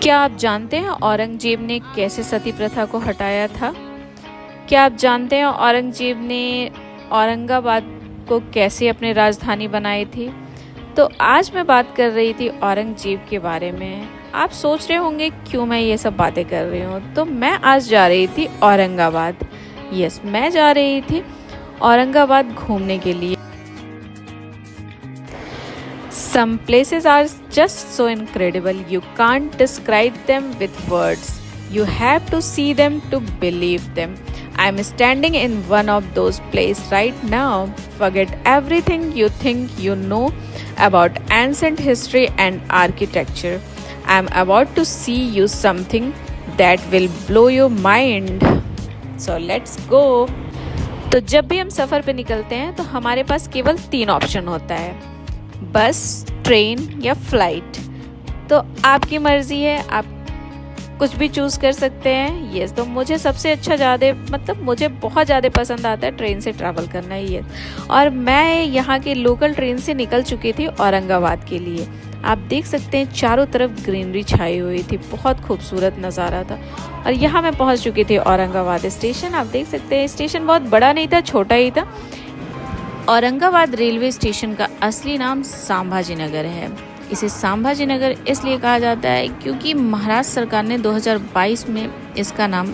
क्या आप जानते हैं औरंगजेब ने कैसे सती प्रथा को हटाया था? क्या आप जानते हैं औरंगजेब ने औरंगाबाद को कैसे अपनी राजधानी बनाई थी? तो आज मैं बात कर रही थी औरंगजेब के बारे में। आप सोच रहे होंगे क्यों मैं ये सब बातें कर रही हूँ। तो मैं आज जा रही थी औरंगाबाद। यस, मैं जा रही थी औरंगाबाद घूमने के लिए। Some places are just so incredible, you can't describe them with words. You have to see them to believe them. I'm standing in one of those places right now. Forget everything you think you know about ancient history and architecture. I'm about to see you something that will blow your mind. So let's go. तो जब भी हम सफ़र पे निकलते हैं तो हमारे पास केवल 3 ऑप्शन होता है, बस, ट्रेन या फ्लाइट। तो आपकी मर्ज़ी है, आप कुछ भी चूज़ कर सकते हैं। यस, तो मुझे सबसे अच्छा मुझे बहुत ज़्यादा पसंद आता है ट्रेन से ट्रैवल करना ही है। और मैं यहाँ की लोकल ट्रेन से निकल चुकी थी औरंगाबाद के लिए। आप देख सकते हैं चारों तरफ ग्रीनरी छाई हुई थी, बहुत खूबसूरत नज़ारा था। और यहाँ मैं पहुँच चुकी थी औरंगाबाद स्टेशन। आप देख सकते हैं स्टेशन बहुत बड़ा नहीं था, छोटा ही था। औरंगाबाद रेलवे स्टेशन का असली नाम संभाजी नगर है। इसे संभाजी नगर इसलिए कहा जाता है क्योंकि महाराष्ट्र सरकार ने 2022 में इसका नाम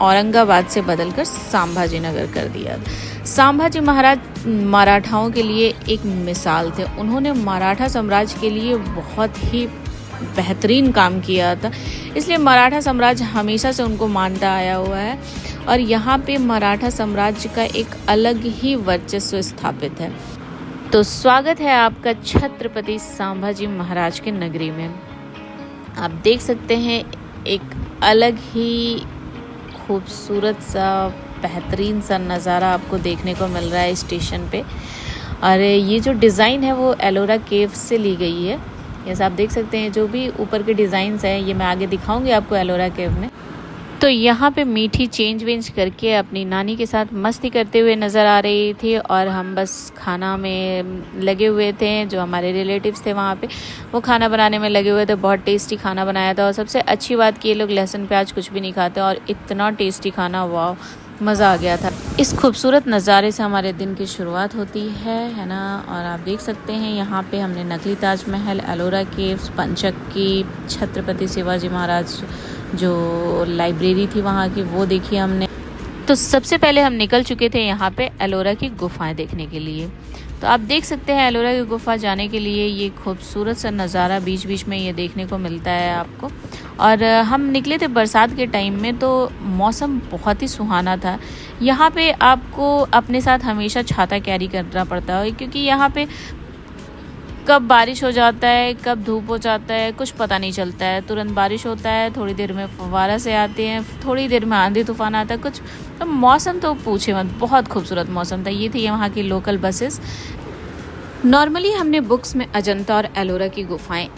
औरंगाबाद से बदलकर संभाजी नगर कर दिया। संभाजी महाराज मराठाओं के लिए एक मिसाल थे। उन्होंने मराठा साम्राज्य के लिए बहुत ही बेहतरीन काम किया था, इसलिए मराठा साम्राज्य हमेशा से उनको मानता आया हुआ है। और यहाँ पे मराठा साम्राज्य का एक अलग ही वर्चस्व स्थापित है। तो स्वागत है आपका छत्रपति संभाजी महाराज के नगरी में। आप देख सकते हैं एक अलग ही खूबसूरत सा बेहतरीन सा नज़ारा आपको देखने को मिल रहा है स्टेशन पे। और ये जो डिज़ाइन है वो एलोरा केव से ली गई है। जैसे आप देख सकते हैं जो भी ऊपर के डिज़ाइंस हैं ये मैं आगे दिखाऊंगी आपको एलोरा केव में। तो यहाँ पे मीठी चेंज वेंज करके अपनी नानी के साथ मस्ती करते हुए नज़र आ रही थी। और हम बस खाना में लगे हुए थे। जो हमारे रिलेटिव्स थे वहाँ पे वो खाना बनाने में लगे हुए थे। बहुत टेस्टी खाना बनाया था। और सबसे अच्छी बात कि ये लोग लहसुन प्याज कुछ भी नहीं खाते और इतना टेस्टी खाना, वाह, मज़ा आ गया था। इस खूबसूरत नज़ारे से हमारे दिन की शुरुआत होती है ना। और आप देख सकते हैं यहाँ पे हमने नकली ताजमहल, एलोरा केव्स, पंचक्की, छत्रपति शिवाजी महाराज जो लाइब्रेरी थी वहाँ की वो देखी हमने। तो सबसे पहले हम निकल चुके थे यहाँ पे एलोरा की गुफाएं देखने के लिए। तो आप देख सकते हैं एलोरा की गुफा जाने के लिए ये खूबसूरत सा नज़ारा बीच बीच में ये देखने को मिलता है आपको। और हम निकले थे बरसात के टाइम में, तो मौसम बहुत ही सुहाना था। यहाँ पे आपको अपने साथ हमेशा छाता कैरी करना पड़ता है क्योंकि यहाँ पे कब बारिश हो जाता है, कब धूप हो जाता है, कुछ पता नहीं चलता है। तुरंत बारिश होता है, थोड़ी देर में फव्वारा से आते हैं, थोड़ी देर में आंधी तूफान आता है कुछ। तो मौसम तो पूछे मत, बहुत खूबसूरत मौसम था। ये थी वहाँ की लोकल बसेस। नॉर्मली हमने बुक्स में अजंता और एलोरा की गुफाएं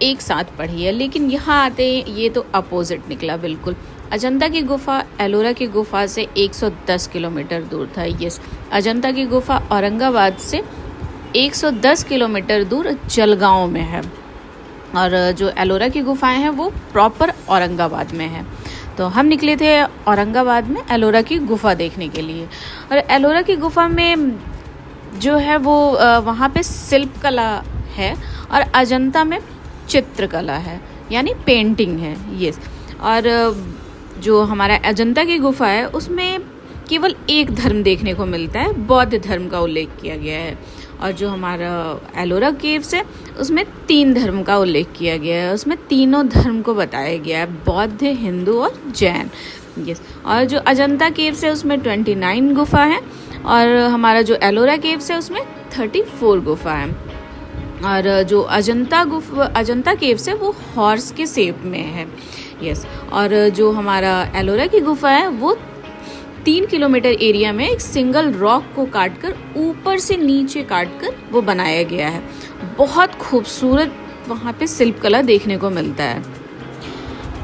एक साथ पढ़ी है, लेकिन यहाँ आते ये तो अपोजिट निकला बिल्कुल। अजंता की गुफा एलोरा की गुफा से 110 किलोमीटर दूर था। यस, अजंता की गुफा औरंगाबाद से 110 किलोमीटर दूर जलगांव में है। और जो एलोरा की गुफाएं हैं वो प्रॉपर औरंगाबाद में है। तो हम निकले थे औरंगाबाद में एलोरा की गुफा देखने के लिए। और एलोरा की गुफा में जो है वो वहाँ पे शिल्प कला है और अजंता में चित्रकला है, यानी पेंटिंग है। यस, और जो हमारा अजंता की गुफा है उसमें केवल एक धर्म देखने को मिलता है, बौद्ध धर्म का उल्लेख किया गया है। और जो हमारा एलोरा केव्स है उसमें 3 धर्म का उल्लेख किया गया है। उसमें तीनों धर्म को बताया गया है, बौद्ध, हिंदू और जैन। यस, और जो अजंता केव्स है उसमें 29 गुफा है। और हमारा जो एलोरा केव्स है उसमें 34 गुफा है। और जो अजंता केव्स है वो हॉर्स के शेप में है। यस, और जो हमारा एलोरा की गुफा है वो 3 किलोमीटर एरिया में एक सिंगल रॉक को काटकर ऊपर से नीचे काटकर वो बनाया गया है। बहुत खूबसूरत वहाँ पे शिल्पकला देखने को मिलता है।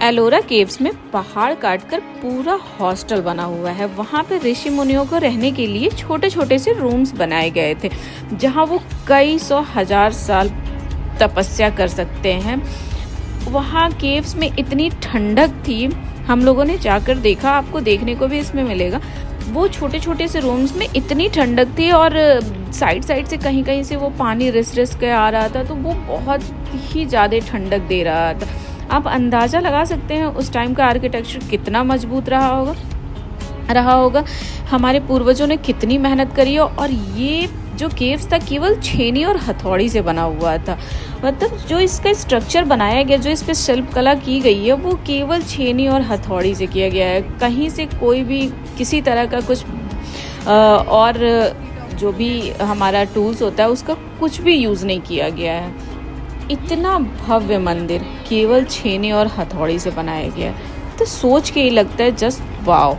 एलोरा केव्स में पहाड़ काटकर पूरा हॉस्टल बना हुआ है। वहाँ पे ऋषि मुनियों को रहने के लिए छोटे छोटे से रूम्स बनाए गए थे जहाँ वो कई 100,000 साल तपस्या कर सकते हैं। वहाँ केव्स में इतनी ठंडक थी, हम लोगों ने जाकर देखा, आपको देखने को भी इसमें मिलेगा। वो छोटे छोटे से रूम्स में इतनी ठंडक थी और साइड साइड से कहीं कहीं से वो पानी रिस रिस के आ रहा था, तो वो बहुत ही ज़्यादा ठंडक दे रहा था। आप अंदाज़ा लगा सकते हैं उस टाइम का आर्किटेक्चर कितना मजबूत रहा होगा। हमारे पूर्वजों ने कितनी मेहनत करी हो। और ये जो केव्स था केवल छेनी और हथौड़ी से बना हुआ था। मतलब जो इसका स्ट्रक्चर बनाया गया, जो इस पे शिल्पकला की गई है, वो केवल छेनी और हथौड़ी से किया गया है। कहीं से कोई भी किसी तरह का कुछ और जो भी हमारा टूल्स होता है उसका कुछ भी यूज़ नहीं किया गया है। इतना भव्य मंदिर केवल छेनी और हथौड़ी से बनाया गया है, तो सोच के ही लगता है जस्ट वाओ।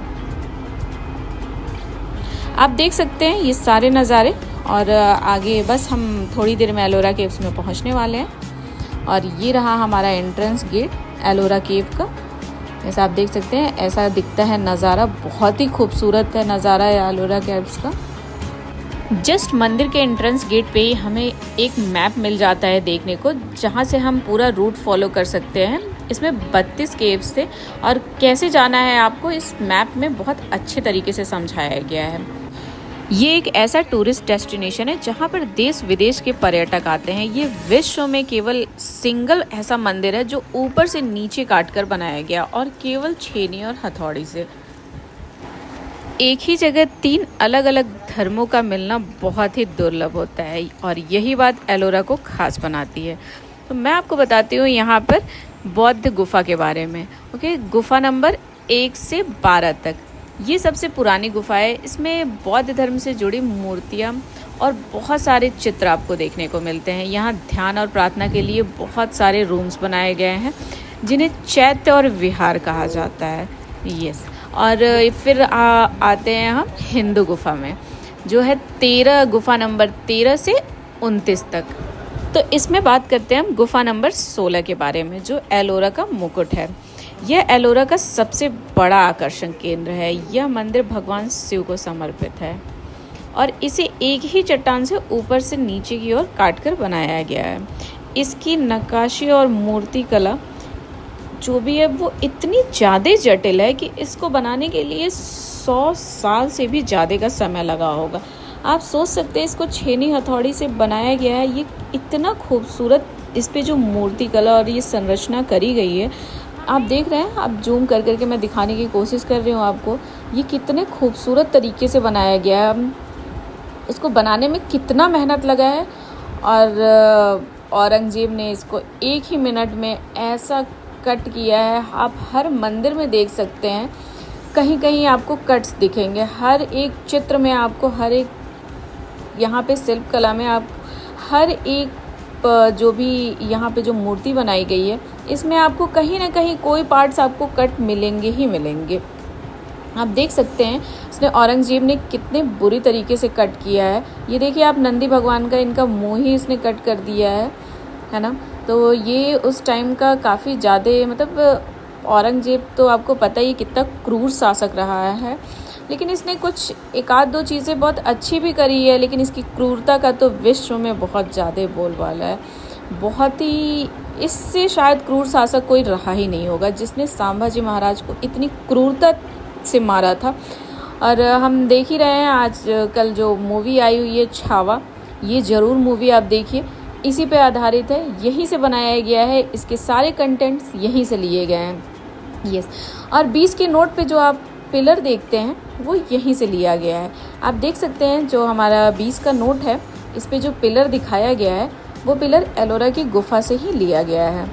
आप देख सकते हैं ये सारे नज़ारे। और आगे बस हम थोड़ी देर में एलोरा केव्स में पहुंचने वाले हैं। और ये रहा हमारा एंट्रेंस गेट एलोरा केव का। जैसा आप देख सकते हैं ऐसा दिखता है नज़ारा, बहुत ही खूबसूरत है नज़ारा एलोरा केव्स का। जस्ट मंदिर के एंट्रेंस गेट पे ही हमें एक मैप मिल जाता है देखने को, जहाँ से हम पूरा रूट फॉलो कर सकते हैं। इसमें 32 केव्स थे और कैसे जाना है आपको इस मैप में बहुत अच्छे तरीके से समझाया गया है। ये एक ऐसा टूरिस्ट डेस्टिनेशन है जहाँ पर देश विदेश के पर्यटक आते हैं। ये विश्व में केवल सिंगल ऐसा मंदिर है जो ऊपर से नीचे काटकर बनाया गया और केवल छेनी और हथौड़ी से। एक ही जगह 3 अलग अलग धर्मों का मिलना बहुत ही दुर्लभ होता है और यही बात एलोरा को खास बनाती है। तो मैं आपको बताती हूँ यहाँ पर बौद्ध गुफा के बारे में। ओके, गुफा नंबर 1 से 12 तक ये सबसे पुरानी गुफा है। इसमें बौद्ध धर्म से जुड़ी मूर्तियाँ और बहुत सारे चित्र आपको देखने को मिलते हैं। यहाँ ध्यान और प्रार्थना के लिए बहुत सारे रूम्स बनाए गए हैं जिन्हें चैत्य और विहार कहा जाता है। यस, और फिर आते हैं हम हिंदू गुफा में, जो है 13 गुफा नंबर 13 से 29 तक। तो इसमें बात करते हैं हम गुफा नंबर 16 के बारे में, जो एलोरा का मुकुट है। यह एलोरा का सबसे बड़ा आकर्षण केंद्र है। यह मंदिर भगवान शिव को समर्पित है और इसे एक ही चट्टान से ऊपर से नीचे की ओर काटकर बनाया गया है। इसकी नक्काशी और मूर्ति कला जो भी है वो इतनी ज़्यादा जटिल है कि इसको बनाने के लिए 100 साल से भी ज़्यादा का समय लगा होगा। आप सोच सकते हैं इसको छेनी हथौड़ी से बनाया गया है। ये इतना खूबसूरत, इस पे जो मूर्ति कला और ये संरचना करी गई है, आप देख रहे हैं, आप जूम कर करके मैं दिखाने की कोशिश कर रही हूँ आपको, ये कितने खूबसूरत तरीके से बनाया गया है। इसको बनाने में कितना मेहनत लगा है और औरंगजेब ने इसको 1 ही मिनट में ऐसा कट किया है। आप हर मंदिर में देख सकते हैं, कहीं कहीं आपको कट्स दिखेंगे। हर एक चित्र में आपको, हर एक यहाँ पे शिल्पकला में आप हर एक जो भी यहाँ पे जो मूर्ति बनाई गई है इसमें आपको कहीं ना कहीं कोई पार्ट्स आपको कट मिलेंगे ही मिलेंगे। आप देख सकते हैं इसने औरंगजेब ने कितने बुरी तरीके से कट किया है। ये देखिए आप, नंदी भगवान का इनका मुंह ही इसने कट कर दिया है ना। तो ये उस टाइम का काफ़ी ज़्यादा, मतलब औरंगजेब तो आपको पता ही कितना क्रूर शासक रहा है, लेकिन इसने कुछ एक आध दो चीज़ें बहुत अच्छी भी करी है, लेकिन इसकी क्रूरता का तो विश्व में बहुत ज़्यादा बोलबाला है। बहुत ही, इससे शायद क्रूर शासक कोई रहा ही नहीं होगा जिसने संभाजी महाराज को इतनी क्रूरता से मारा था। और हम देख ही रहे हैं आज कल जो मूवी आई हुई है छावा, ये ज़रूर मूवी आप देखिए, इसी पे आधारित है, यहीं से बनाया गया है, इसके सारे कंटेंट्स यहीं से लिए गए हैं। यस, और 20 के नोट पे जो आप पिलर देखते हैं वो यहीं से लिया गया है। आप देख सकते हैं जो हमारा 20 का नोट है, इस पे जो पिलर दिखाया गया है वो पिलर एलोरा की गुफा से ही लिया गया है।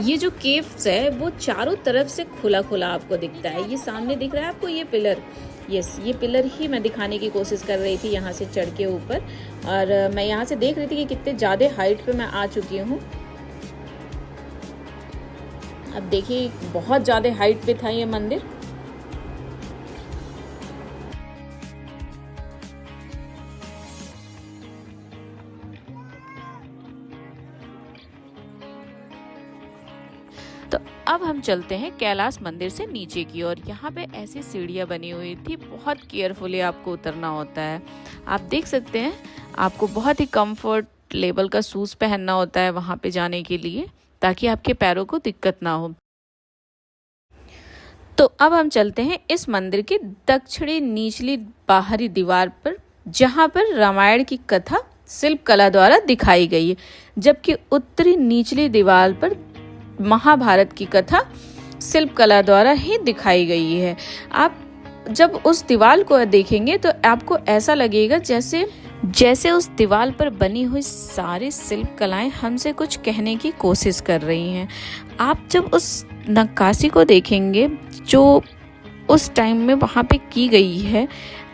ये जो केव्स है वो चारों तरफ से खुला खुला आपको दिखता है। ये सामने दिख रहा है आपको ये पिलर, यस ये पिलर ही मैं दिखाने की कोशिश कर रही थी यहाँ से चढ़ के ऊपर। और मैं यहाँ से देख रही थी कि कितने ज़्यादा हाइट पे मैं आ चुकी हूँ। अब देखिए बहुत ज़्यादा हाइट पे था ये मंदिर। तो अब हम चलते हैं कैलाश मंदिर से नीचे की ओर। यहाँ पे ऐसी सीढ़ियाँ बनी हुई थी, बहुत केयरफुली आपको उतरना होता है। आप देख सकते हैं आपको बहुत ही कंफर्ट लेवल का शूज़ पहनना होता है वहाँ पे जाने के लिए, ताकि आपके पैरों को दिक्कत ना हो। तो अब हम चलते हैं इस मंदिर की दक्षिणी निचली बाहरी दीवार पर, जहाँ पर रामायण की कथा शिल्प कला द्वारा दिखाई गई है, जबकि उत्तरी निचली दीवार पर महाभारत की कथा शिल्प कला द्वारा ही दिखाई गई है। आप जब उस दीवार को देखेंगे तो आपको ऐसा लगेगा जैसे उस दीवार पर बनी हुई सारी शिल्प कलाएं हमसे कुछ कहने की कोशिश कर रही हैं। आप जब उस नक्काशी को देखेंगे जो उस टाइम में वहाँ पे की गई है,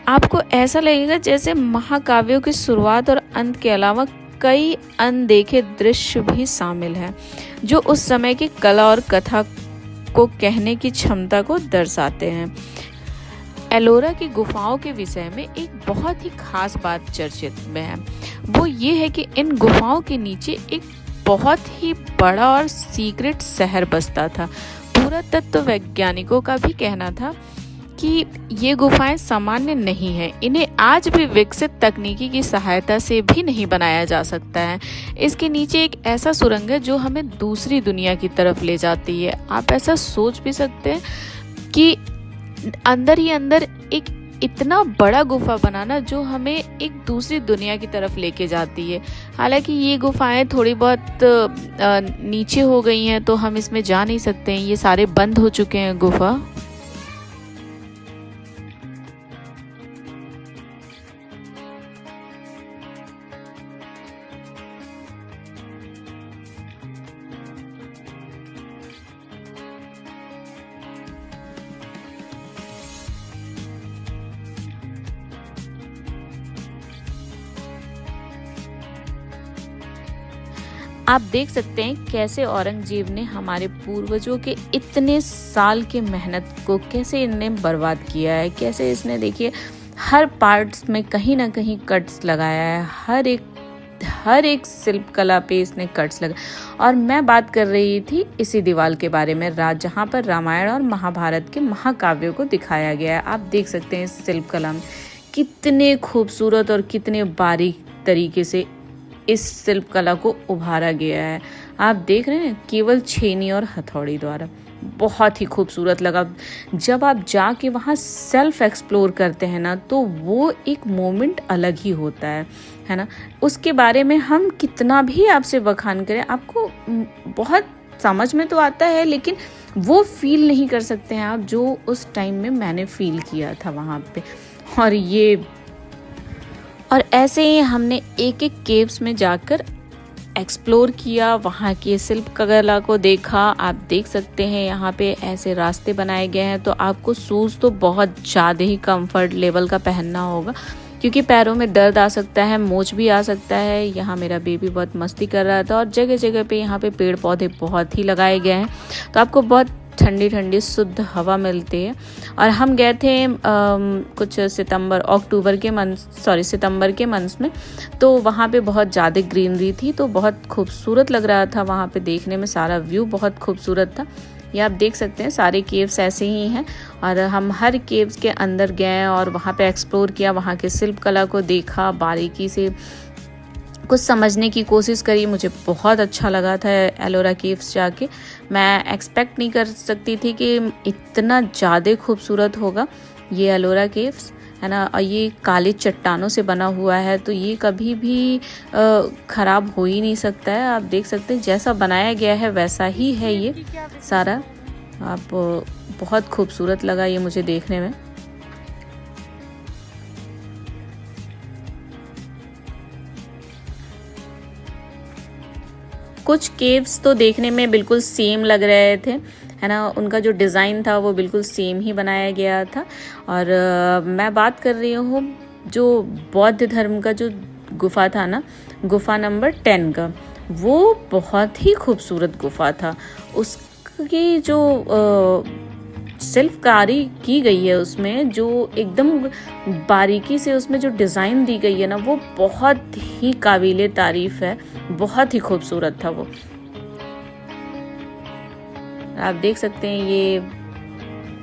आपको ऐसा लगेगा जैसे महाकाव्यों की शुरुआत और अंत के अलावा कई अनदेखे दृश्य भी शामिल हैं, जो उस समय की कला और कथा को कहने की क्षमता को दर्शाते हैं। एलोरा की गुफाओं के विषय में एक बहुत ही खास बात चर्चित में है, वो ये है कि इन गुफाओं के नीचे एक बहुत ही बड़ा और सीक्रेट शहर बसता था। पुरातत्व वैज्ञानिकों का भी कहना था कि ये गुफाएं सामान्य नहीं हैं, इन्हें आज भी विकसित तकनीकी की सहायता से भी नहीं बनाया जा सकता है। इसके नीचे एक ऐसा सुरंग है जो हमें दूसरी दुनिया की तरफ ले जाती है। आप ऐसा सोच भी सकते हैं कि अंदर ही अंदर एक इतना बड़ा गुफा बनाना जो हमें एक दूसरी दुनिया की तरफ लेके जाती है। हालांकि ये गुफाएं थोड़ी बहुत नीचे हो गई हैं, तो हम इसमें जा नहीं सकते हैं, ये सारे बंद हो चुके हैं गुफा। आप देख सकते हैं कैसे औरंगजेब ने हमारे पूर्वजों के इतने साल की मेहनत को कैसे इनने बर्बाद किया है। कैसे इसने देखिए हर पार्ट्स में कहीं ना कहीं कट्स लगाया है, हर एक शिल्प कला पे इसने कट्स लगा। और मैं बात कर रही थी इसी दीवार के बारे में, जहाँ पर रामायण और महाभारत के महाकाव्यों को दिखाया गया है। आप देख सकते हैं इस शिल्प कला में कितने खूबसूरत और कितने बारीक तरीके से इस शिल्प कला को उभारा गया है। आप देख रहे हैं केवल छेनी और हथौड़ी द्वारा, बहुत ही खूबसूरत लगा। जब आप जाके वहाँ सेल्फ एक्सप्लोर करते हैं ना, तो वो एक मोमेंट अलग ही होता है ना। उसके बारे में हम कितना भी आपसे बखान करें, आपको बहुत समझ में तो आता है, लेकिन वो फील नहीं कर सकते हैं आप जो उस टाइम में मैंने फील किया था वहाँ पे। और ऐसे ही हमने एक एक केव्स में जाकर एक्सप्लोर किया, वहाँ की शिल्प कला को देखा। आप देख सकते हैं यहाँ पे ऐसे रास्ते बनाए गए हैं, तो आपको शूज़ तो बहुत ज़्यादा ही कंफर्ट लेवल का पहनना होगा, क्योंकि पैरों में दर्द आ सकता है, मोच भी आ सकता है। यहाँ मेरा बेबी बहुत मस्ती कर रहा था, और जगह जगह पे यहाँ पे पेड़ पौधे बहुत ही लगाए गए हैं, तो आपको बहुत ठंडी ठंडी शुद्ध हवा मिलती है। और हम गए थे कुछ सितंबर के मंथ में, तो वहाँ पे बहुत ज़्यादा ग्रीनरी थी, तो बहुत खूबसूरत लग रहा था वहाँ पे देखने में, सारा व्यू बहुत खूबसूरत था। ये आप देख सकते हैं सारे केव्स ऐसे ही हैं, और हम हर केव्स के अंदर गए और वहाँ पे एक्सप्लोर किया, वहाँ के शिल्प कला को देखा, बारीकी से कुछ समझने की कोशिश करी। मुझे बहुत अच्छा लगा था एलोरा केव्स जाके। मैं एक्सपेक्ट नहीं कर सकती थी कि इतना ज़्यादा खूबसूरत होगा ये एलोरा केव्स, है ना। और ये काले चट्टानों से बना हुआ है, तो ये कभी भी ख़राब हो ही नहीं सकता है। आप देख सकते हैं जैसा बनाया गया है वैसा ही है ये सारा। आप बहुत खूबसूरत लगा ये मुझे देखने में। कुछ केव्स तो देखने में बिल्कुल सेम लग रहे थे, है ना, उनका जो डिज़ाइन था वो बिल्कुल सेम ही बनाया गया था। और मैं बात कर रही हूँ जो बौद्ध धर्म का जो गुफा था ना, गुफा नंबर 10 का, वो बहुत ही खूबसूरत गुफा था। उसकी जो शिल्पकारी की गई है उसमें, जो एकदम बारीकी से उसमें जो डिज़ाइन दी गई है ना, वो बहुत ही काबिले तारीफ़ है, बहुत ही खूबसूरत था वो। आप देख सकते हैं ये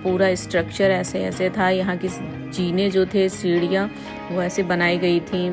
पूरा स्ट्रक्चर ऐसे ऐसे था, यहाँ की जीने जो थे, सीढ़ियाँ वो ऐसे बनाई गई थी।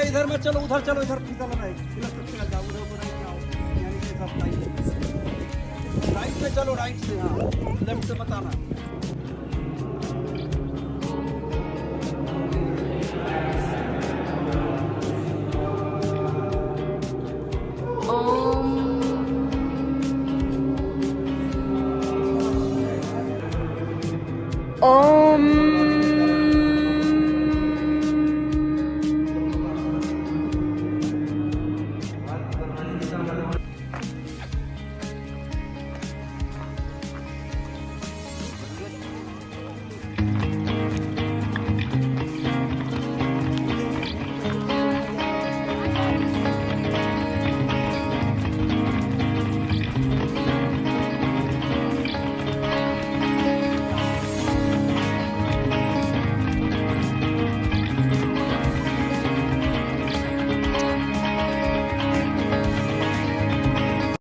इधर मत चलो, उधर चलो, इधर फिसल रहा है, फिसल जाओ, उधर को नहीं जाओ, यानी कि सब राइट में चलो, राइट से, हाँ लेफ्ट से मत आना। ओम